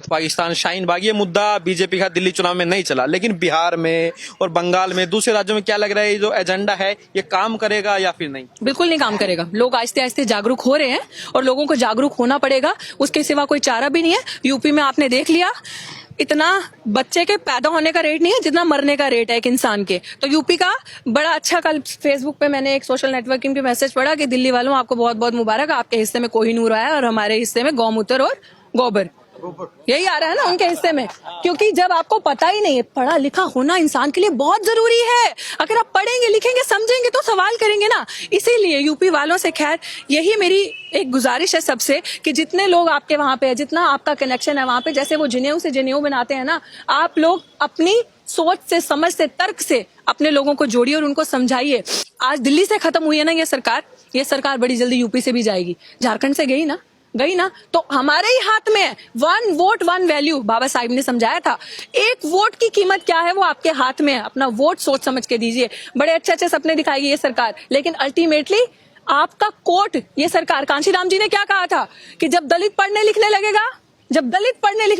पाकिस्तान शाहीन बाग, ये मुद्दा बीजेपी का दिल्ली चुनाव में नहीं चला, लेकिन बिहार में और बंगाल में, दूसरे राज्यों में क्या लग रहा है, ये जो एजेंडा है ये काम करेगा या फिर नहीं? बिल्कुल नहीं काम करेगा। लोग आहिस्ते आहिस्ते जागरूक हो रहे हैं और लोगों को जागरूक होना पड़ेगा, उसके सिवा कोई चारा भी नहीं है। यूपी में आपने देख लिया, इतना बच्चे के पैदा होने का रेट नहीं है जितना मरने का रेट है एक इंसान के। तो यूपी का बड़ा अच्छा, कल फेसबुक पे मैंने एक सोशल नेटवर्किंग पे मैसेज पढ़ा कि दिल्ली वालों आपको बहुत बहुत मुबारक, आपके हिस्से में कोहिनूर आया और हमारे हिस्से में गौमूत्र और गोबर, यही आ रहा है ना उनके हिस्से में। क्योंकि जब आपको पता ही नहीं है, पढ़ा लिखा होना इंसान के लिए बहुत जरूरी है। अगर आप पढ़ेंगे लिखेंगे समझेंगे तो सवाल करेंगे ना। इसीलिए यूपी वालों से खैर यही मेरी एक गुजारिश है सबसे कि जितने लोग आपके वहां पे है, जितना आपका कनेक्शन है वहां पे, जैसे वो जिनेऊ से जिनेऊ बनाते हैं ना, आप लोग अपनी सोच से, समझ से, तर्क से अपने लोगों को जोड़िए और उनको समझाइए। आज दिल्ली से खत्म हुई है ना ये सरकार बड़ी जल्दी यूपी से भी जाएगी। झारखंड से गई ना, तो हमारे ही हाथ में है। 1 वोट 1 वैल्यू, बाबा साहिब ने समझाया था। 1 वोट की कीमत क्या है वो आपके हाथ में है। अपना वोट सोच समझ के दीजिए। बड़े अच्छे अच्छे सपने दिखाएगी ये सरकार, लेकिन अल्टीमेटली आपका कोर्ट, ये सरकार, कांशीराम जी ने क्या कहा था कि जब दलित पढ़ने लिखने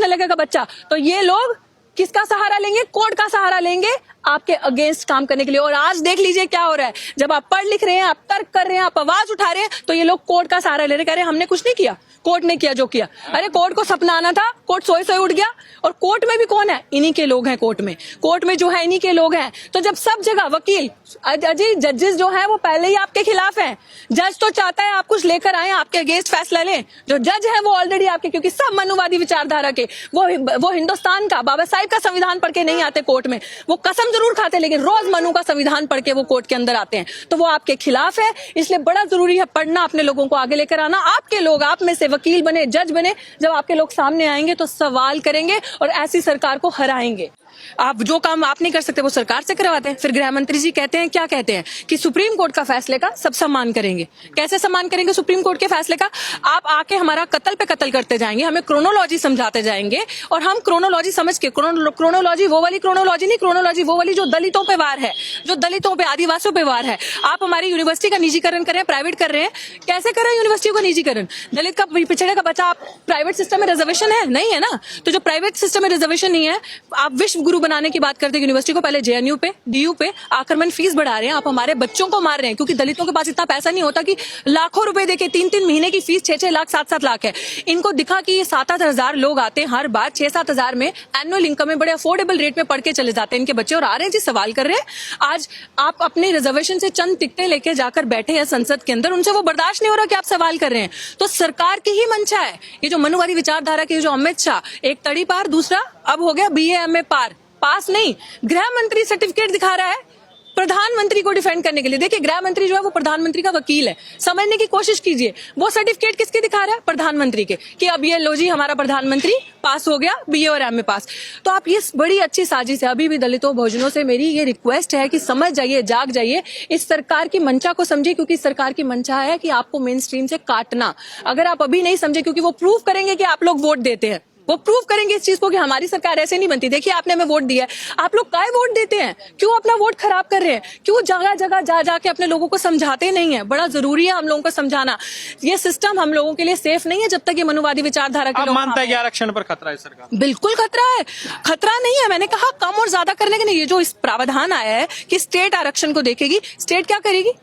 लगेगा बच्चा, तो ये लोग किसका सहारा लेंगे? कोर्ट का सहारा लेंगे आपके अगेंस्ट काम करने के लिए। और आज देख लीजिए क्या हो रहा है। जब आप पढ़ लिख रहे हैं, आप तर्क कर रहे हैं, आप आवाज उठा रहे हैं, तो ये लोग कोर्ट का सहारा ले रहे हैं, कह रहे हैं हमने कुछ नहीं किया, कोर्ट ने किया जो किया। अरे कोर्ट को सपना आना था, कोर्ट सोए उठ गया। और कोर्ट में भी कौन है? इन्हीं के लोग हैं। कोर्ट में जो है इन्हीं के लोग हैं। तो जब सब जगह वकील, अजय जजेस जो है वो पहले ही आपके खिलाफ हैं। जज तो चाहता है आप कुछ लेकर आए, आपके अगेंस्ट फैसला लें। जो जज है वो ऑलरेडी आपके, क्योंकि सब मनुवादी विचारधारा के, वो हिंदुस्तान का, बाबा साहिब का संविधान पढ़ के नहीं आते कोर्ट में। वो कसम जरूर खाते, लेकिन रोज मनु का संविधान पढ़ के वो कोर्ट के अंदर आते हैं। तो वो आपके खिलाफ है। इसलिए बड़ा जरूरी है पढ़ना, अपने लोगों को आगे लेकर आना। आपके लोग, आप में से वकील बने, जज बने, जब आपके लोग सामने आएंगे तो सवाल करेंगे और ऐसी सरकार को हराएंगे। आप जो काम आप नहीं कर सकते वो सरकार से करवाते हैं। फिर गृह मंत्री जी कहते हैं, क्या कहते हैं कि सुप्रीम कोर्ट का फैसले का सब सम्मान करेंगे। कैसे सम्मान करेंगे सुप्रीम कोर्ट के फैसले का? आप आके हमारा कत्ल पे कत्ल करते जाएंगे, हमें क्रोनोलॉजी समझाते जाएंगे, और हम क्रोनोलॉजी समझ के, क्रोनोलॉजी वो वाली क्रोनोलॉजी नहीं, क्रोनोलॉजी वो वाली जो दलितों पे वार है, जो दलितों पे, आदिवासियों पे वार है। आप हमारी यूनिवर्सिटी का निजीकरण कर रहे हैं, प्राइवेट कर रहे हैं। कैसे कर रहे हैं यूनिवर्सिटी को निजीकरण? दलित का, पिछड़े का बच्चा, आप प्राइवेट सिस्टम में रिजर्वेशन है नहीं है ना, तो जो प्राइवेट सिस्टम में रिजर्वेशन नहीं है, आप विश्व गुरु बनाने की बात करते हैं यूनिवर्सिटी को, पहले जेएनयू पे, डीयू पे आक्रमण फीस बढ़ा रहे हैं। आप हमारे बच्चों को मार रहे हैं, क्योंकि दलितों के पास इतना पैसा नहीं होता कि लाखों रुपए देके 3-3 महीने की फीस 6-6 लाख 7-7 लाख है। इनको दिखा कि ये 7-8 हजार लोग आते हैं हर बार, 6-7 हजार में एनुअल इनकम में बड़े अफोर्डेबल रेट में पढ़ के चले जाते हैं इनके बच्चे, और आ रहे हैं जी सवाल कर रहे हैं। आज आप अपने रिजर्वेशन से चंद टिकटें लेके जाकर बैठे हैं संसद के अंदर, उनसे वो बर्दाश्त नहीं हो रहा कि आप सवाल कर रहे हैं। तो सरकार की ही मंशा है ये जो मनुवादी विचारधारा के, जो अमित शाह, एक तड़ी पार, दूसरा अब हो गया BA MA पास नहीं, गृह मंत्री सर्टिफिकेट दिखा रहा है प्रधानमंत्री को डिफेंड करने के लिए। देखिए गृह मंत्री जो है वो प्रधानमंत्री का वकील है, समझने की कोशिश कीजिए। वो सर्टिफिकेट किसके दिखा रहा है? प्रधानमंत्री के, कि अब ये लो जी हमारा प्रधानमंत्री पास हो गया BA और MA पास। तो आप ये बड़ी अच्छी साजिश है। अभी भी दलितों बहुजनों से मेरी ये रिक्वेस्ट है कि समझ जाइए, जाग जाइए, इस सरकार की मंशा को समझिए, क्योंकि सरकार की मंशा है कि आपको मेन स्ट्रीम से काटना। अगर आप अभी नहीं समझे, क्योंकि वो प्रूव करेंगे कि आप लोग वोट देते हैं, वो प्रूव करेंगे इस चीज को कि हमारी सरकार ऐसे नहीं बनती। देखिए आपने हमें वोट दिया है, आप लोग काहे वोट देते हैं? क्यों अपना वोट खराब कर रहे हैं? क्यों जगह जगह जा जाके अपने लोगों को समझाते नहीं है? बड़ा जरूरी है हम लोगों को समझाना। ये सिस्टम हम लोगों के लिए सेफ नहीं है जब तक ये मनुवादी विचारधारा के लोग मानता है कि आरक्षण पर खतरा है सरकार? बिल्कुल खतरा है। खतरा नहीं है, मैंने कहा कम और ज्यादा करने के नहीं। ये जो इस प्रावधान आया है कि स्टेट आरक्षण को देखेगी, स्टेट क्या करेगी?